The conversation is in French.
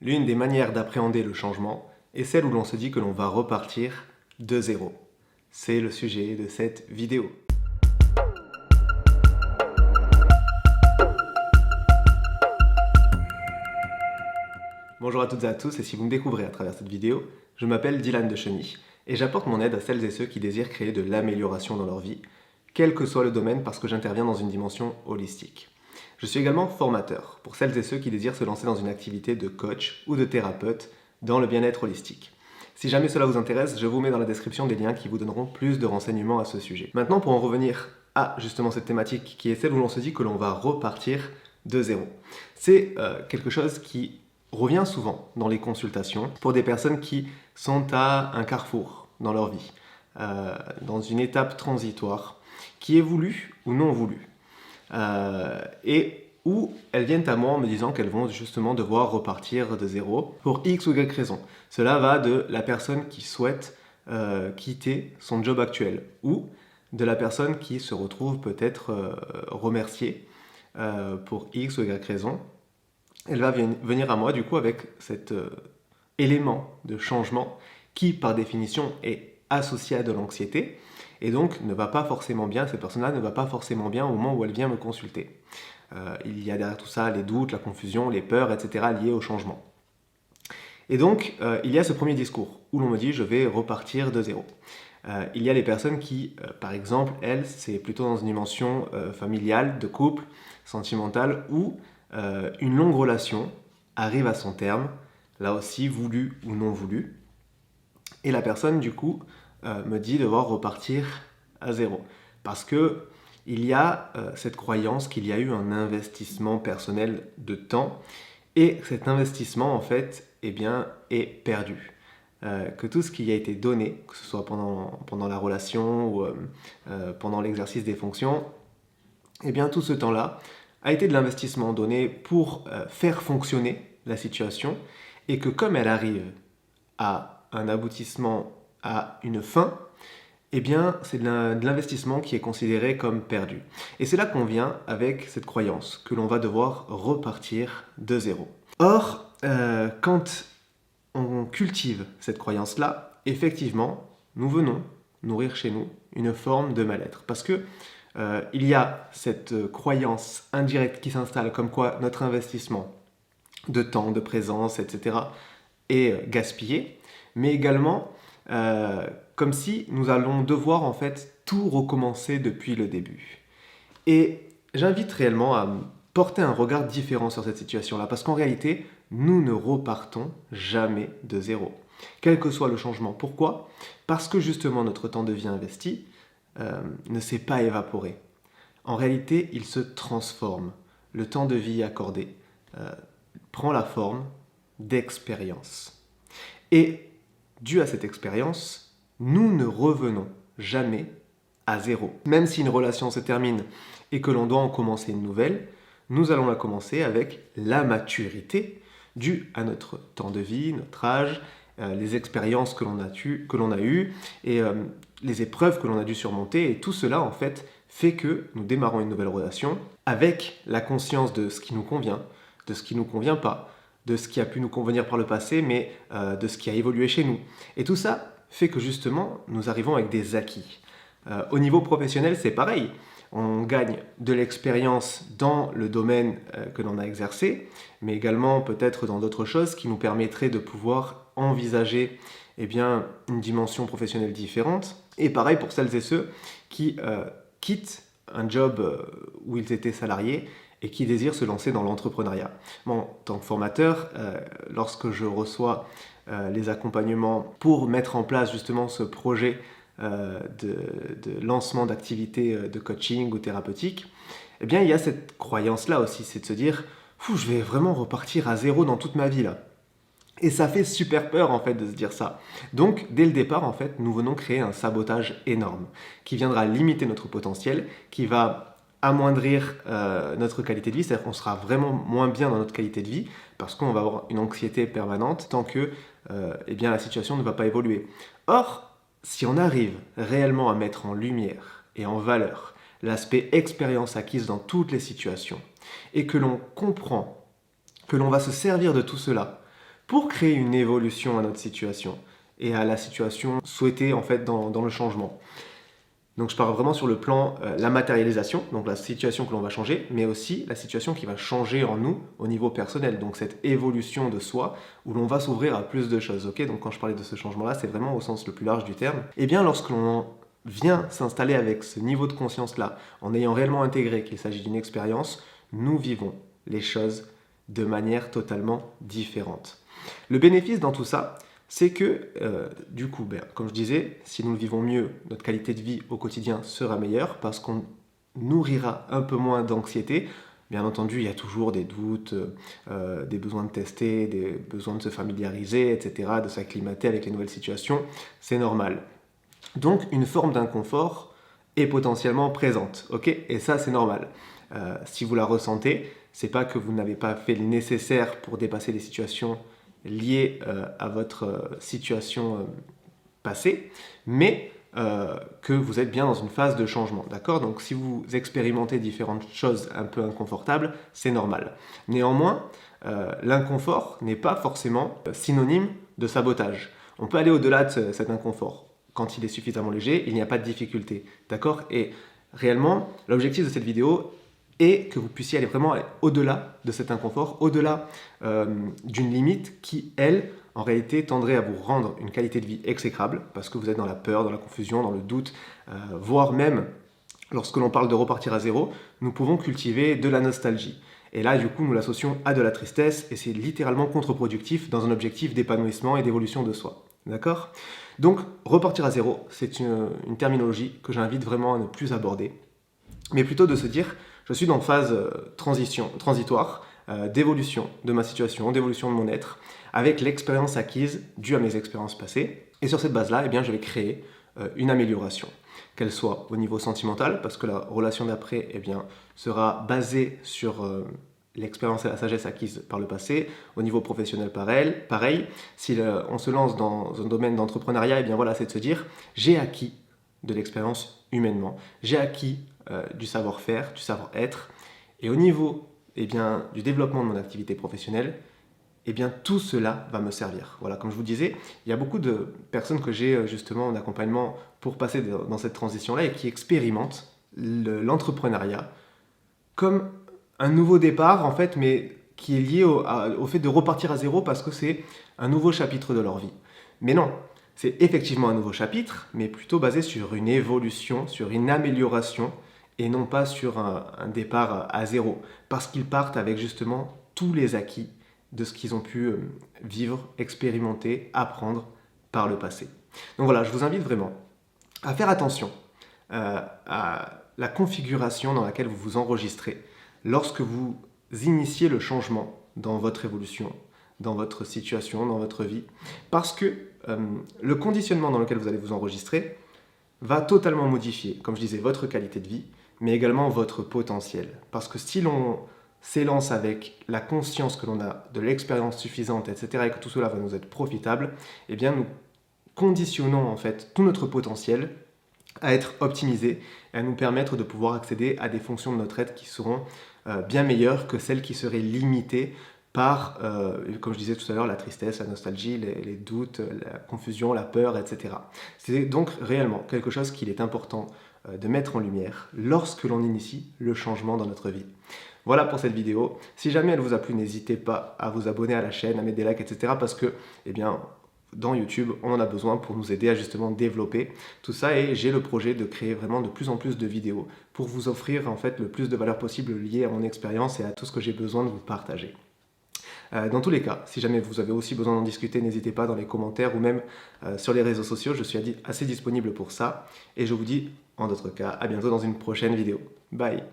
L'une des manières d'appréhender le changement est celle où l'on se dit que l'on va repartir de zéro. C'est le sujet de cette vidéo. Bonjour à toutes et à tous, et si vous me découvrez à travers cette vidéo, je m'appelle Dylan de Cheny et j'apporte mon aide à celles et ceux qui désirent créer de l'amélioration dans leur vie, quel que soit le domaine, parce que j'interviens dans une dimension holistique. Je suis également formateur pour celles et ceux qui désirent se lancer dans une activité de coach ou de thérapeute dans le bien-être holistique. Si jamais cela vous intéresse, je vous mets dans la description des liens qui vous donneront plus de renseignements à ce sujet. Maintenant, pour en revenir à justement cette thématique qui est celle où l'on se dit que l'on va repartir de zéro. C'est quelque chose qui revient souvent dans les consultations pour des personnes qui sont à un carrefour dans leur vie, dans une étape transitoire qui est voulue ou non voulue, et où elles viennent à moi en me disant qu'elles vont justement devoir repartir de zéro pour X ou Y raison. Cela va de la personne qui souhaite quitter son job actuel ou de la personne qui se retrouve peut-être remerciée pour X ou Y raison. Elle va venir à moi du coup avec cet élément de changement qui par définition est associé à de l'anxiété et donc ne va pas forcément bien, cette personne-là ne va pas forcément bien au moment où elle vient me consulter. Il y a derrière tout ça les doutes, la confusion, les peurs, etc. liées au changement. Et donc il y a ce premier discours où l'on me dit je vais repartir de zéro. Il y a les personnes qui, par exemple, elles, c'est plutôt dans une dimension familiale, de couple, sentimentale, où une longue relation arrive à son terme, là aussi voulu ou non voulu, et la personne du coup me dit devoir repartir à zéro, parce que il y a cette croyance qu'il y a eu un investissement personnel de temps, et cet investissement en fait eh bien, est perdu. Que tout ce qui a été donné, que ce soit pendant la relation ou pendant l'exercice des fonctions, eh bien tout ce temps-là a été de l'investissement donné pour faire fonctionner la situation, et que comme elle arrive à un aboutissement, à une fin, eh bien c'est de l'investissement qui est considéré comme perdu. Et c'est là qu'on vient avec cette croyance que l'on va devoir repartir de zéro. Or, quand on cultive cette croyance-là, effectivement, nous venons nourrir chez nous une forme de mal-être. Parce que il y a cette croyance indirecte qui s'installe comme quoi notre investissement de temps, de présence, etc. est gaspillé, mais également comme si nous allons devoir en fait tout recommencer depuis le début. Et j'invite réellement à porter un regard différent sur cette situation-là, parce qu'en réalité, nous ne repartons jamais de zéro, quel que soit le changement. Pourquoi ? Parce que justement notre temps de vie investi ne s'est pas évaporé. En réalité, il se transforme. Le temps de vie accordé prend la forme d'expérience. Et dû à cette expérience, nous ne revenons jamais à zéro. Même si une relation se termine et que l'on doit en commencer une nouvelle, nous allons la commencer avec la maturité due à notre temps de vie, notre âge, les expériences que l'on a eues et les épreuves que l'on a dû surmonter. Et tout cela, en fait, fait que nous démarrons une nouvelle relation avec la conscience de ce qui nous convient, de ce qui ne nous convient pas, de ce qui a pu nous convenir par le passé, mais de ce qui a évolué chez nous. Et tout ça fait que justement, nous arrivons avec des acquis. Au niveau professionnel, c'est pareil. On gagne de l'expérience dans le domaine que l'on a exercé, mais également peut-être dans d'autres choses qui nous permettraient de pouvoir envisager eh bien, une dimension professionnelle différente. Et pareil pour celles et ceux qui quittent un job où ils étaient salariés et qui désirent se lancer dans l'entrepreneuriat. Bon, en tant que formateur, lorsque je reçois les accompagnements pour mettre en place justement ce projet de lancement d'activités de coaching ou thérapeutique, eh bien il y a cette croyance-là aussi, c'est de se dire « je vais vraiment repartir à zéro dans toute ma vie là ». Et ça fait super peur en fait de se dire ça. Donc dès le départ en fait, nous venons créer un sabotage énorme qui viendra limiter notre potentiel, qui va amoindrir notre qualité de vie, c'est-à-dire qu'on sera vraiment moins bien dans notre qualité de vie parce qu'on va avoir une anxiété permanente tant que eh bien, la situation ne va pas évoluer. Or, si on arrive réellement à mettre en lumière et en valeur l'aspect expérience acquise dans toutes les situations et que l'on comprend que l'on va se servir de tout cela pour créer une évolution à notre situation et à la situation souhaitée en fait dans le changement. Donc je parle vraiment sur le plan la matérialisation, donc la situation que l'on va changer, mais aussi la situation qui va changer en nous au niveau personnel, donc cette évolution de soi où l'on va s'ouvrir à plus de choses. Ok, donc quand je parlais de ce changement-là, c'est vraiment au sens le plus large du terme. Et bien lorsque l'on vient s'installer avec ce niveau de conscience-là, en ayant réellement intégré qu'il s'agit d'une expérience, nous vivons les choses de manière totalement différente. Le bénéfice dans tout ça, c'est que, du coup, comme je disais, si nous le vivons mieux, notre qualité de vie au quotidien sera meilleure parce qu'on nourrira un peu moins d'anxiété. Bien entendu, il y a toujours des doutes, des besoins de tester, des besoins de se familiariser, etc., de s'acclimater avec les nouvelles situations. C'est normal. Donc, une forme d'inconfort est potentiellement présente, ok? Et ça, c'est normal. Si vous la ressentez, c'est pas que vous n'avez pas fait le nécessaire pour dépasser les situations liées à votre situation passée, mais que vous êtes bien dans une phase de changement, d'accord? Donc si vous expérimentez différentes choses un peu inconfortables, c'est normal. Néanmoins, l'inconfort n'est pas forcément synonyme de sabotage. On peut aller au-delà de cet inconfort. Quand il est suffisamment léger, il n'y a pas de difficulté, d'accord? Et réellement, l'objectif de cette vidéo et que vous puissiez aller vraiment au-delà de cet inconfort, au-delà d'une limite qui, elle, en réalité, tendrait à vous rendre une qualité de vie exécrable, parce que vous êtes dans la peur, dans la confusion, dans le doute, voire même, lorsque l'on parle de repartir à zéro, nous pouvons cultiver de la nostalgie. Et là, du coup, nous l'associons à de la tristesse, et c'est littéralement contre-productif dans un objectif d'épanouissement et d'évolution de soi. D'accord? Donc, repartir à zéro, c'est une terminologie que j'invite vraiment à ne plus aborder, mais plutôt de se dire, je suis dans phase transitoire, d'évolution de ma situation, d'évolution de mon être, avec l'expérience acquise due à mes expériences passées. Et sur cette base-là, eh bien, je vais créer une amélioration, qu'elle soit au niveau sentimental, parce que la relation d'après eh bien, sera basée sur l'expérience et la sagesse acquise par le passé. Au niveau professionnel, pareil. Si on se lance dans un domaine d'entrepreneuriat, eh bien voilà, c'est de se dire, j'ai acquis de l'expérience humainement, j'ai acquis du savoir-faire, du savoir-être, et au niveau eh bien, du développement de mon activité professionnelle, eh bien, tout cela va me servir. Voilà, comme je vous disais, il y a beaucoup de personnes que j'ai justement en accompagnement pour passer dans cette transition-là et qui expérimentent l'entrepreneuriat comme un nouveau départ, en fait, mais qui est lié au fait de repartir à zéro parce que c'est un nouveau chapitre de leur vie. Mais non, c'est effectivement un nouveau chapitre, mais plutôt basé sur une évolution, sur une amélioration, et non pas sur un départ à zéro, parce qu'ils partent avec justement tous les acquis de ce qu'ils ont pu vivre, expérimenter, apprendre par le passé. Donc voilà, je vous invite vraiment à faire attention à la configuration dans laquelle vous vous enregistrez lorsque vous initiez le changement dans votre évolution, dans votre situation, dans votre vie, parce que le conditionnement dans lequel vous allez vous enregistrer va totalement modifier, comme je disais, votre qualité de vie, mais également votre potentiel. Parce que si l'on s'élance avec la conscience que l'on a de l'expérience suffisante, etc., et que tout cela va nous être profitable, eh bien nous conditionnons en fait tout notre potentiel à être optimisé et à nous permettre de pouvoir accéder à des fonctions de notre être qui seront bien meilleures que celles qui seraient limitées par, comme je disais tout à l'heure, la tristesse, la nostalgie, les doutes, la confusion, la peur, etc. C'est donc réellement quelque chose qu'il est important de mettre en lumière lorsque l'on initie le changement dans notre vie. Voilà pour cette vidéo. Si jamais elle vous a plu, n'hésitez pas à vous abonner à la chaîne, à mettre des likes, etc. parce que, eh bien, dans YouTube, on en a besoin pour nous aider à justement développer tout ça et j'ai le projet de créer vraiment de plus en plus de vidéos pour vous offrir en fait le plus de valeur possible liée à mon expérience et à tout ce que j'ai besoin de vous partager. Dans tous les cas, si jamais vous avez aussi besoin d'en discuter, n'hésitez pas dans les commentaires ou même sur les réseaux sociaux, je suis assez disponible pour ça. Et je vous dis, en d'autres cas, à bientôt dans une prochaine vidéo. Bye!